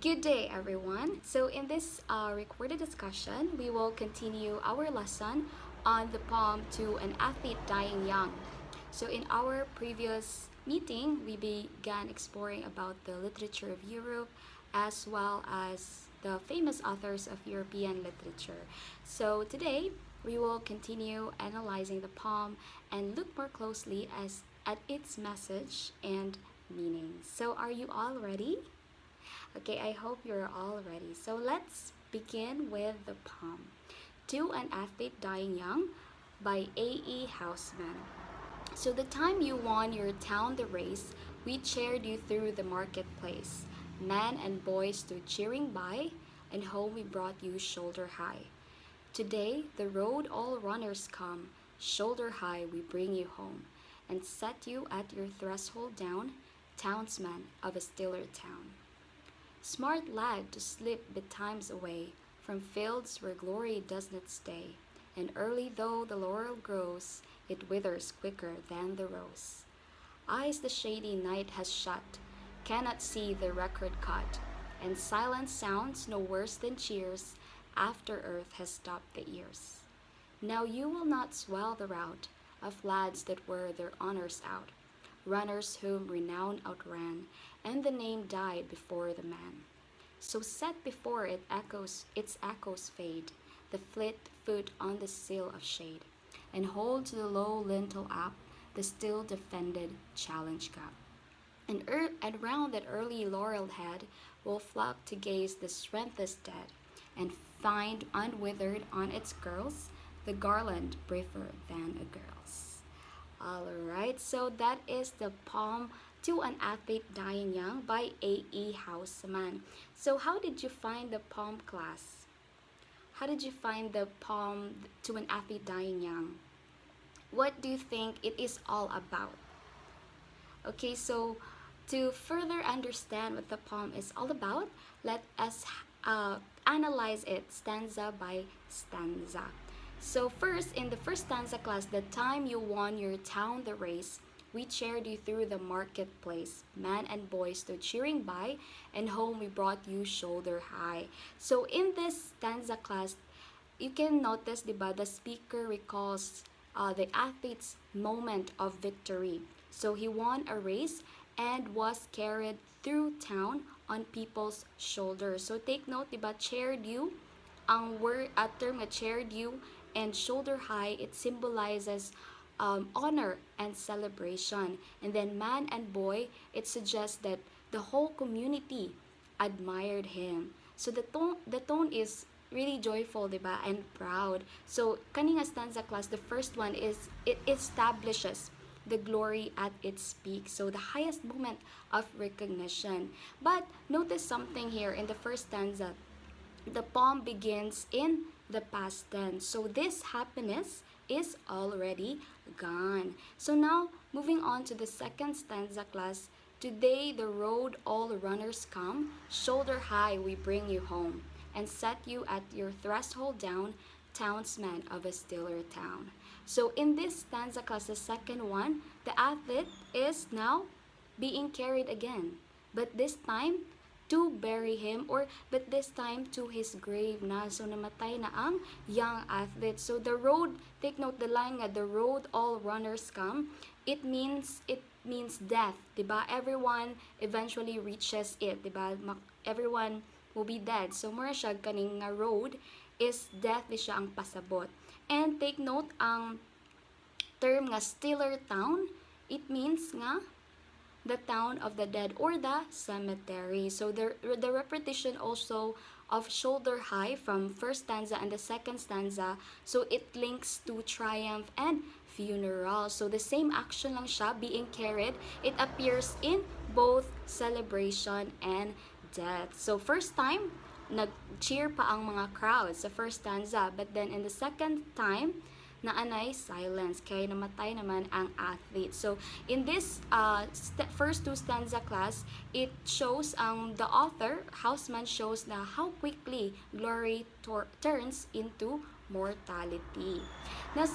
Good day, everyone. So, in this recorded discussion, we will continue our lesson on the poem To an Athlete Dying Young. So, in our previous meeting, we began exploring about the literature of Europe as well as the famous authors of European literature. So, today, we will continue analyzing the poem and look more closely at its message and meaning. So, are you all ready? Okay, I hope you're all ready. So let's begin with the poem To an Athlete Dying Young by A.E. Housman. So the time you won your town the race, we cheered you through the marketplace. Men and boys stood cheering by, and home we brought you shoulder high. Today, the road all runners come, shoulder high we bring you home, and set you at your threshold down, townsman of a stiller town. Smart lad to slip betimes away from fields where glory does not stay, and early though the laurel grows, it withers quicker than the rose. Eyes the shady night has shut, cannot see the record cut, and silence sounds no worse than cheers after earth has stopped the ears. Now you will not swell the rout of lads that were their honors out, runners whom renown outran, and the name died before the man. So set before it echoes, its echoes fade, the fleet foot on the sill of shade, and hold to the low lintel up the still defended challenge gap. And round that early laureled head will flock to gaze the strength is dead, and find unwithered on its curls the garland briefer than a girl's. Alright, so that is the poem To an Athlete Dying Young by A.E. Housman. So how did you find the poem, class? How did you find the poem To an Athlete Dying Young? What do you think it is all about? Okay, so to further understand what the poem is all about, let us analyze it stanza by stanza. So first, in the first stanza, class, the time you won your town the race, we cheered you through the marketplace. Men and boys stood cheering by, and home we brought you shoulder high. So in this stanza, class, you can notice, diba, the speaker recalls the athlete's moment of victory. So he won a race and was carried through town on people's shoulders. So take note, diba, cheered you, ang word at term na cheered you and shoulder high, it symbolizes honor and celebration. And then man and boy, it suggests that the whole community admired him. So the tone is really joyful, diba, and proud. So kaning stanza, class, the first one is it establishes the glory at its peak. So the highest moment of recognition. But notice something here in the first stanza. The poem begins in the past tense. So this happiness is already gone. So now, moving on to the second stanza, class. Today the road all runners come, shoulder high we bring you home, and set you at your threshold down, townsman of a stiller town. So in this stanza, class, the second one, the athlete is now being carried again. But this time, to bury him, or but this time to his grave na. So namatay na ang young athlete. So the road, take note the line nga, the road all runners come, it means death, diba? Everyone eventually reaches it, diba? Everyone will be dead. So mura siya kaning nga road is death di siya ang pasabot. And take note ang term nga stiller town, it means nga the town of the dead or the cemetery. So the repetition also of shoulder high from first stanza and the second stanza, so it links to triumph and funeral. So the same action lang siya, being carried, it appears in both celebration and death. So first time, nag-cheer pa ang mga crowds sa first stanza, but then in the second time, naanay silence kaya namatay naman ang athlete. So in this first two stanza, class, it shows the author Housman shows na how quickly glory turns into mortality. Now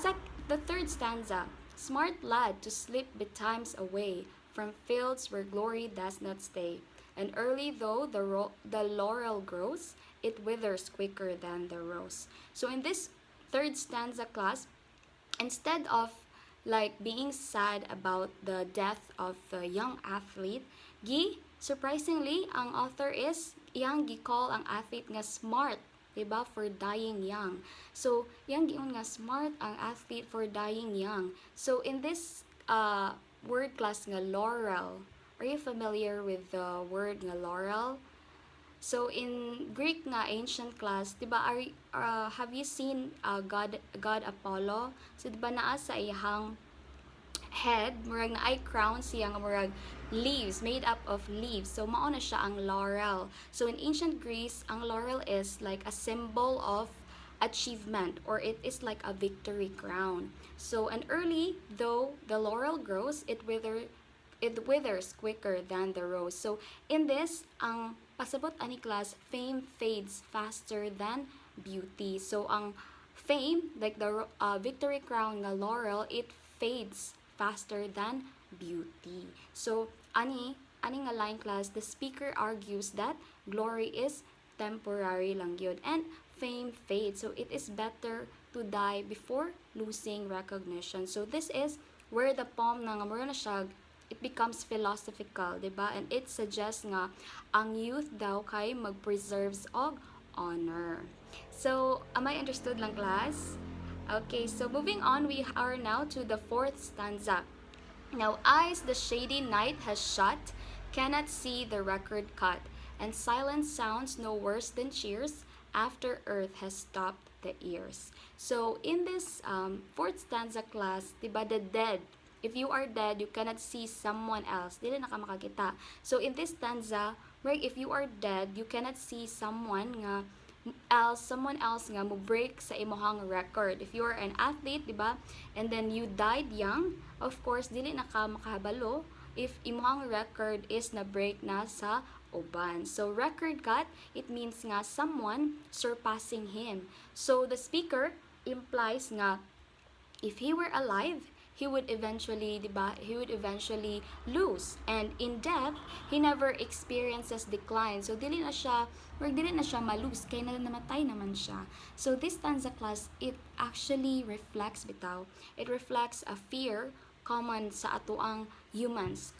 the third stanza, smart lad to slip betimes away from fields where glory does not stay, And early though the laurel grows, it withers quicker than the rose. So in this third stanza class, instead of like being sad about the death of the young athlete, surprisingly, ang author is iyang gi-call ang athlete nga smart, diba, for dying young. So, iyang giun nga smart ang athlete for dying young. So, in this word class nga laurel, are you familiar with the word nga laurel? So in Greek nga ancient class, 'di ba, have you seen God Apollo? So 'di ba naa sa iyang head, murag na ay crown siya nga murag leaves, made up of leaves. So mao na siya ang laurel. So in ancient Greece, ang laurel is like a symbol of achievement, or it is like a victory crown. So and early though the laurel grows, it withers quicker than the rose. So in this, ang pasabot ani class, fame fades faster than beauty. So ang fame, like the victory crown nga laurel, it fades faster than beauty. So ani nga line class, the speaker argues that glory is temporary lang yun, and fame fades. So it is better to die before losing recognition. So this is where the poem na nga mura na siya, it becomes philosophical, diba? And it suggests nga ang youth daw kay mag-preserves og honor. So, am I understood lang, class? Okay, so moving on, we are now to the fourth stanza. Now, eyes the shady night has shut, cannot see the record cut, and silence sounds no worse than cheers after earth has stopped the ears. So, in this fourth stanza class, diba, the dead, if you are dead, you cannot see someone else. Dili na ka makakita. So, in this stanza, where if you are dead, you cannot see someone else nga mo break sa imuhang record. If you are an athlete, diba, and then you died young, of course, dili na ka makahabalo if imuhang record is na break na sa uban. So, record cut, it means nga someone surpassing him. So, the speaker implies nga if he were alive, he would eventually, diba, he would eventually lose. And in death, he never experiences decline. So, dili na siya malose, kaya namatay naman siya. So, this stanza class, it actually reflects bitaw. It reflects a fear common sa atoang humans.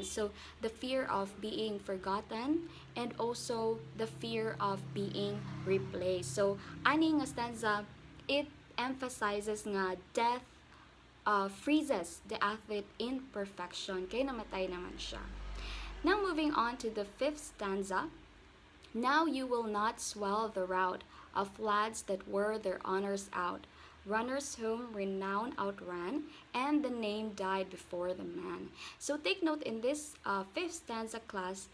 So, the fear of being forgotten and also the fear of being replaced. So, ani nga stanza, it emphasizes nga death freezes the athlete in perfection. Kaya namatay naman siya. Now moving on to the fifth stanza. Now you will not swell the rout of lads that were their honors out, runners whom renown outran, and the name died before the man. So take note in this fifth stanza class,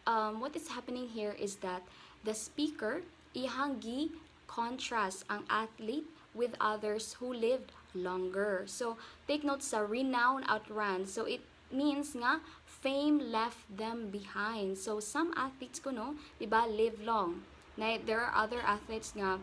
what is happening here is that the speaker ihanggi contrast ang athlete with others who lived longer. So, take note sa renown outran. So, it means nga fame left them behind. So, some athletes kuno, diba, live long. Na, there are other athletes nga,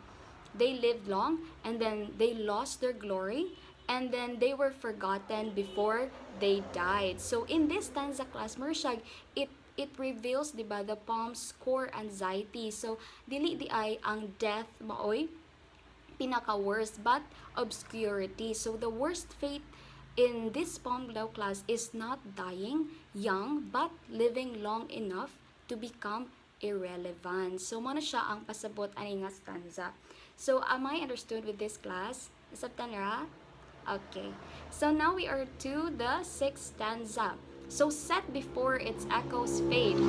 they lived long and then they lost their glory and then they were forgotten before they died. So, in this stanza class, Mershag, it reveals, diba, the poem's core anxiety. So, dili di ay ang death maoy pinaka-worst, but obscurity. So the worst fate in this poem daw class is not dying young, but living long enough to become irrelevant. So mo na siya ang pasabot ani nga stanza. So am I understood with this class? Nasabtan ra? Okay. So now we are to the sixth stanza. So set before its echoes fade.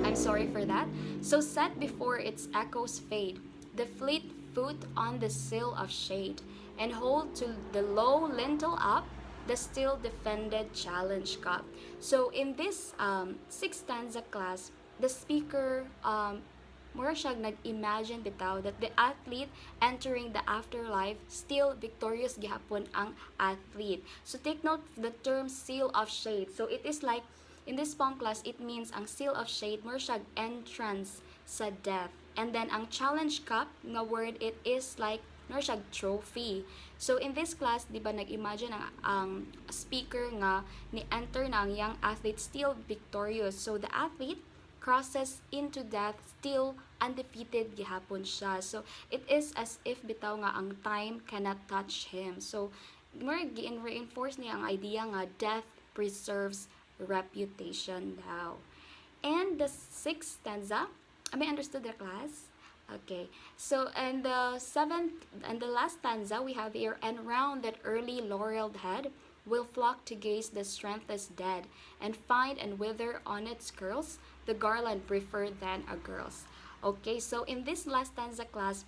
I'm sorry for that. So set before its echoes fade, the fleet foot on the sill of shade, and hold to the low lintel up the still defended challenge cup. So in this sixth stanza class, the speaker mura siyang nag-imagine bitaw that the athlete entering the afterlife still victorious gihapon ang athlete. So take note the term seal of shade. So it is like in this poem class, it means ang seal of shade mura siyang entrance sa death. And then ang challenge cup nga word, it is like nor siya trophy. So in this class, di ba nag-imagine ang speaker nga ni enter na ang young athlete still victorious. So the athlete crosses into death still undefeated gihapon siya. So it is as if bitaw nga ang time cannot touch him. So more reinforce niya ang idea nga death preserves reputation daw. And the sixth stanza, I understood the class? Okay, so and the seventh and the last stanza we have here, and round that early laureled head will flock to gaze the strengthless dead, and find and wither on its curls the garland preferred than a girl's. Okay, so in this last stanza class,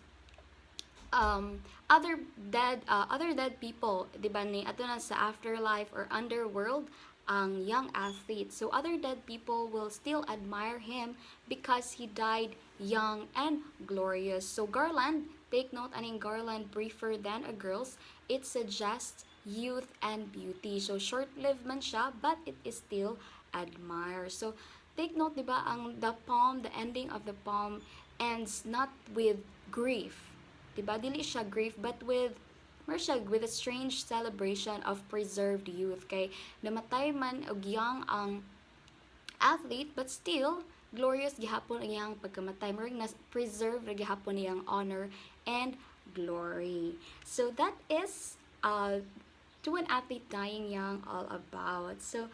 um, other dead people, di ba ni ato na sa afterlife or underworld, ang young athlete. So other dead people will still admire him because he died young and glorious. So garland, take note, aning garland briefer than a girl's, it suggests youth and beauty. So short-lived man siya, but it is still admired. So take note, di ba, ang the poem, the ending of the poem ends not with grief. Diba? Dili siya grief, but with with a strange celebration of preserved youth. Kay namatay man og young ang athlete, but still glorious gihapon ang iyang pagkamatay. Murag na preserve ra gihapon iyang honor and glory. So that is to an athlete dying young all about. So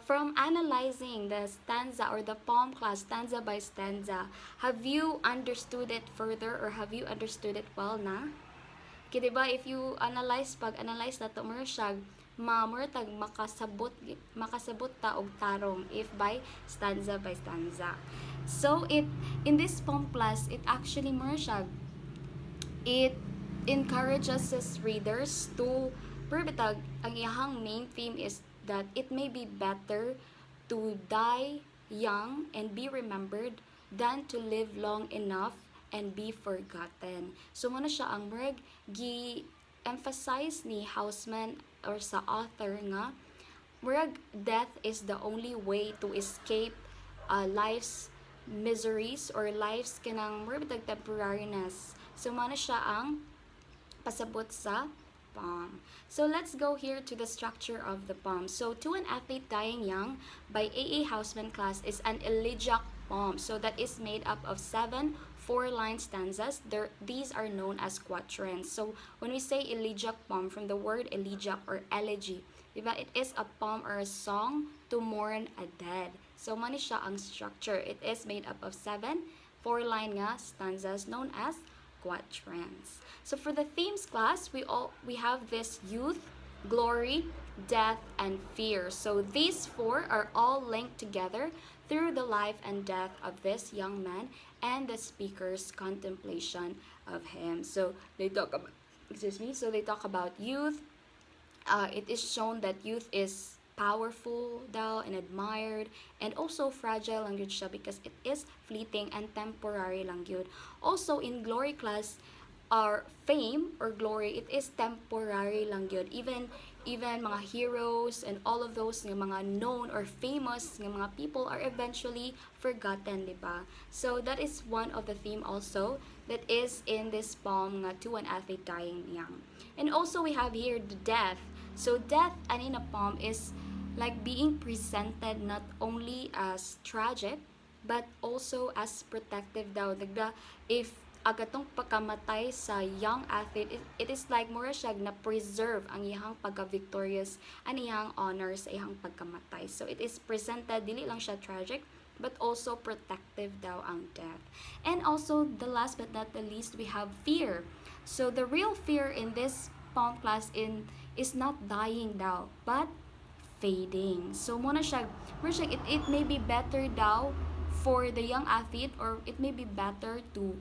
from analyzing the stanza or the poem class stanza by stanza, have you understood it further or have you understood it well na? Kaya diba, if you pag-analyze na to, tag makasabot ta og tarong if by stanza. So in this poem class, it actually it encourages us readers to perbitag ang iyahang main theme is that it may be better to die young and be remembered than to live long enough and be forgotten. So muna siya ang gi-emphasize ni Housman or sa author nga death is the only way to escape life's miseries or life's kanang temporariness. So muna siya ang pasabot sa poem. So let's go here to the structure of the poem. So To an Athlete Dying Young by A. Housman class is an elegiac poem. So that is made up of 7 4-line stanzas. These are known as quatrains. So when we say elegiac poem, from the word elegiac or elegy, diba, it is a poem or a song to mourn a dead. So mani siya ang structure. It is made up of 7 4-line nga stanzas known as quatrains. So for the themes class, we have this youth, glory, death, and fear. So these 4 are all linked together through the life and death of this young man and the speaker's contemplation of him. So they talk about youth. It is shown that youth is powerful daw and admired, and also fragile lang yun siya because it is fleeting and temporary lang yun. Also in glory class, our fame or glory, it is temporary lang yun. Even mga heroes and all of those ng mga known or famous ng mga people are eventually forgotten, diba? So that is one of the theme also that is in this poem nga To an Athlete Dying Young. And also we have here the death. So death in a poem is like being presented not only as tragic but also as protective daw. If agatong pagkamatay sa young athlete, it is like more siya na preserve ang iyang pagka-victorious ang iyang honor sa iyang pagkamatay. So it is presented, dili lang siya tragic, but also protective daw ang death. And also, the last but not the least, we have fear. So the real fear in this poem class is not dying daw, but fading. So muna siya, it may be better daw for the young athlete, or it may be better to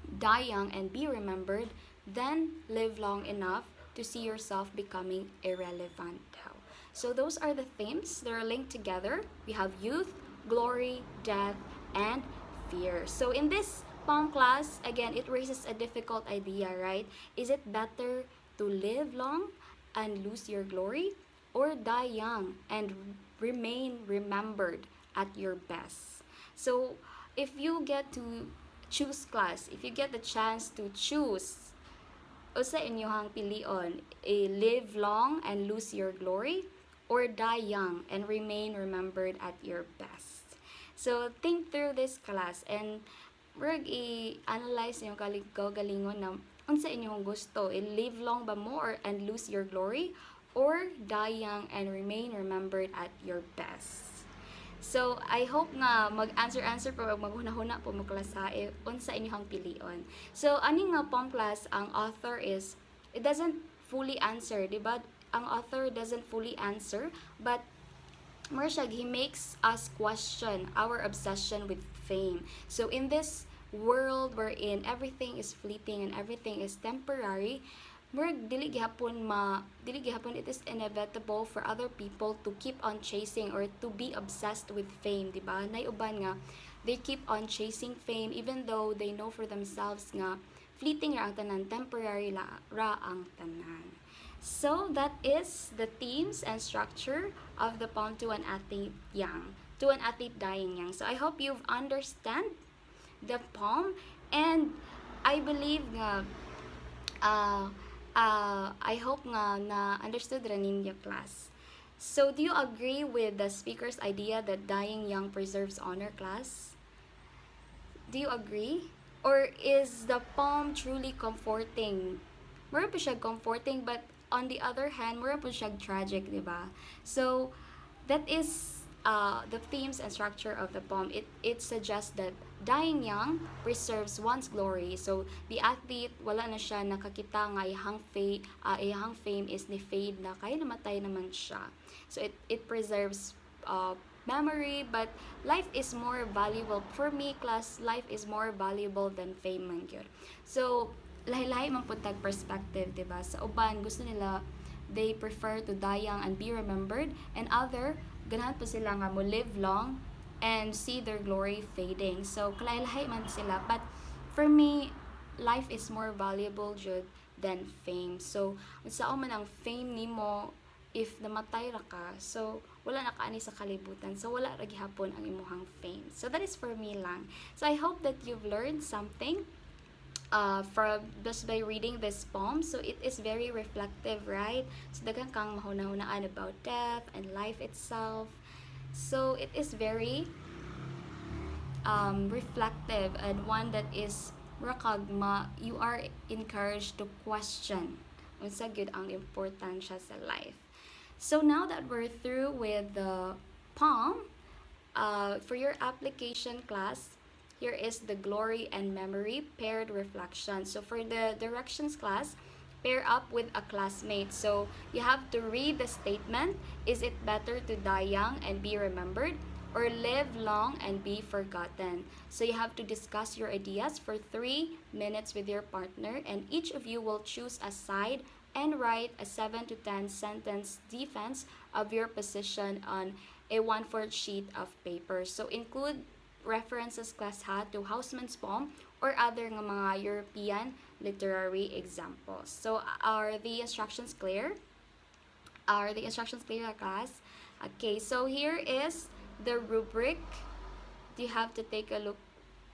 die young and be remembered than live long enough to see yourself becoming irrelevant daw. So those are the themes that are linked together. We have youth, glory, death, and fear. So in this poem class, again, it raises a difficult idea, right? Is it better to live long and lose your glory, or die young and remain remembered at your best? So if you get to choose class, if you get the chance to choose usa inyohang pilion, live long and lose your glory, or die young and remain remembered at your best. So think through this class and murag i-analyze yung galingon na unsa inyong gusto, live long ba mo or and lose your glory, or die young and remain remembered at your best. So, I hope nga mag-answer po, maghuna-huna po mo class ha, unsa inyong pilion. So, ani nga pong class, ang author is, it doesn't fully answer, di ba? Ang author doesn't fully answer, but Marshall, he makes us question our obsession with fame. So in this world wherein everything is fleeting and everything is temporary, dili gihapon it is inevitable for other people to keep on chasing or to be obsessed with fame, di ba? Nay uban nga they keep on chasing fame even though they know for themselves nga fleeting ra ang tanan, temporary ra ang tanan. So that is the themes and structure of the poem To an Athlete Young, To an Athlete Dying Young. So I hope you've understand the poem, and I believe nga I hope nga na understood ra ninyo class. So do you agree with the speaker's idea that dying young preserves honor, class? Do you agree? Or is the poem truly comforting? Mura pa siya comforting, but on the other hand, mura pa siya tragic, di ba? So, that is the themes and structure of the poem. It suggests that dying young preserves one's glory. So, the athlete, wala na siya nakakita nga ihang fame is ni fade na, kaya namatay naman siya. So, it preserves memory, but life is more valuable. For me, class, life is more valuable than fame man yun. So, lahi-lahi man pud tag perspective, diba? Sa uban, gusto nila, they prefer to die young and be remembered, and other, ganahan po sila nga mo live long and see their glory fading. So, kalahi-lahi man sila. But, for me, life is more valuable jud than fame. So, unsa man ang fame nimo, if namatay ra ka, so wala na kaani sa kalibutan, so wala ra gihapon ang imuhang fame. So that is for me lang. So I hope that you've learned something from just by reading this poem. So it is very reflective, right? So daghang kang mahuna-hunaan about death and life itself. So it is very reflective, and one that is rakagma, you are encouraged to question unsa gyud ang importansya sa life. So now that we're through with the poem, for your application class, here is the glory and memory paired reflection. So for the directions class, pair up with a classmate. So you have to read the statement, is it better to die young and be remembered, or live long and be forgotten? So you have to discuss your ideas for 3 minutes with your partner, and each of you will choose a side and write a 7 to 10 sentence defense of your position on a 1/4 sheet of paper. So include references, class ha, to Housman's poem or other nga mga European literary examples. So are the instructions clear? Are the instructions clear, class? Okay, so here is the rubric. You have to take a look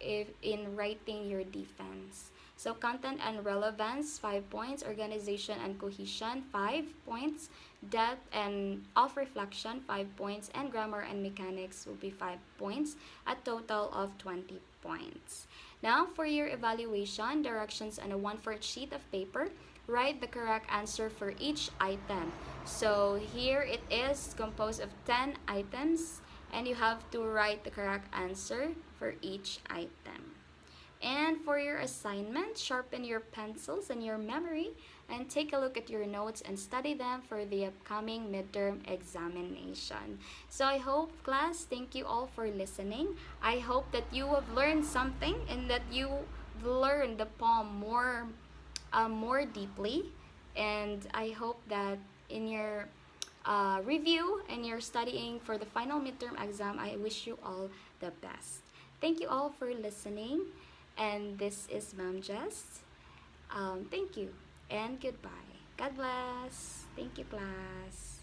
in writing your defense. So content and relevance, 5 points. Organization and cohesion, 5 points. Depth and of reflection, 5 points. And grammar and mechanics will be 5 points. A total of 20 points. Now, for your evaluation, directions on a 1/4 sheet of paper. Write the correct answer for each item. So here it is composed of 10 items, and you have to write the correct answer for each item. And for your assignment, sharpen your pencils and your memory and take a look at your notes and study them for the upcoming midterm examination. So I hope, class, thank you all for listening. I hope that you have learned something and that you learned the poem more deeply. And I hope that in your review and your studying for the final midterm exam, I wish you all the best. Thank you all for listening. And this is Ma'am Jess. Thank you and goodbye. God bless. Thank you, class.